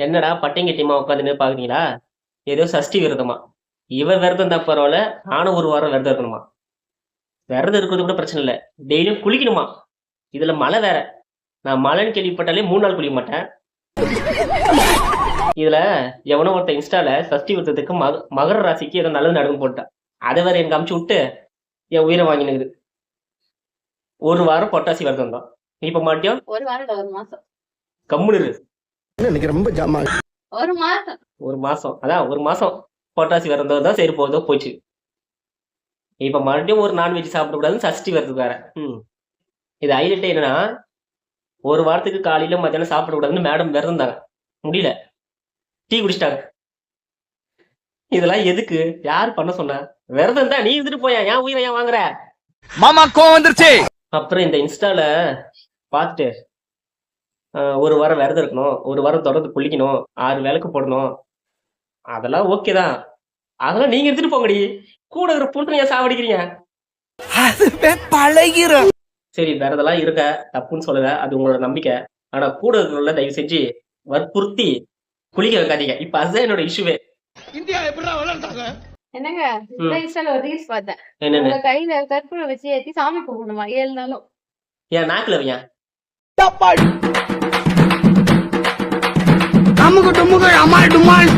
என்னடா பட்டிங்கட்டியமா உட்காந்துன்னு பாக்குறீங்களா? ஏதோ சஷ்டி விரதமா. இவ விரதம் தான் பரவாயில்ல, நானும் ஒரு வாரம் விரதம் இருக்கணுமா? விரதம் இருக்கிறது கூட பிரச்சனை இல்ல, டெய்லியும் குளிக்கணுமா. இதுல மழை வேற. நான் மழைன்னு கேள்விப்பட்டாலே 3 நாள் குளிக்க மாட்டேன். இதுல எவனோ ஒருத்தன் இன்ஸ்டால சஷ்டி விரதத்துக்கு மகர ராசிக்கு ஏதோ நல்லது நடக்கும் போட்டான். அதை வேற எனக்கு அமுச்சு விட்டு என் உயிரை வாங்கினுக்குது. ஒரு வாரம் பொட்டாசி விரதம் தான். இப்ப மாட்டியும் ஒரு வாரம் ஒரு மாசம் கம்முனு இரு. எனக்கு ரொம்ப ஜாமா ஒரு மாசம் அதான் ஒரு மாசம் பொட்டாசி விரதம் தான். சரி போதோ போச்சு. இப்ப மறுபடியும் ஒரு நான்வெஜ் சாப்பிடக்கூடாதுன்னு சஷ்டி விரதத்துக்கு வேற. இது ஹைலைட் என்னன்னா, ஒரு வாரத்துக்கு காலையில மத்தியானம் சாப்பிடக்கூடாதுன்னு மேடம் விரதம் தாங்க, முடியல, டீ குடிச்சிட்டாங்க. இதெல்லாம் எதுக்கு? யார் பண்ண சொன்ன? விரதம் தான், நீ இருந்துட்டு போயா, ஏன் உயிரை ஏன் வாங்குற? மாமா கோவம் வந்துருச்சு. அப்புறம் இந்த இன்ஸ்டால பார்த்துட்டு ஒரு வாரம் விரதம் இருக்கணும், ஒரு வாரம் தொடர்ந்து குளிக்கணும், 6 விளக்கு போடணும், அதெல்லாம் ஓகே தான். அதெல்லாம் நீங்க எடுத்துட்டு போங்கடி. கூட இருக்கிற புண்ணு ஏன் சாவடிக்கிறீங்க? அதுவே பழகிரும். சரி, விரதெல்லாம் இருக்க தப்புன்னு சொல்லல, அது உங்களோட நம்பிக்கை. ஆனா கூட இருக்கிறவங்கள தயவு செஞ்சு வற்புறுத்தி குளிக்க வைக்காதீங்க. இப்ப அதுதான் என்னோட இஷ்யூவே. இந்தியா எப்படிடா வளர்ந்தாங்க? என்னங்க இன்ஸ்டால ஒரு ரீல்ஸ் பார்த்தேன். என்னன்னு? உங்க கையில கற்பூரம் வச்சு ஏத்தி சாமி கும்பிடணுமா 7 நாளும். ஏன் நாக்குல வையா? அமுக டுமுக அமால் டுமால்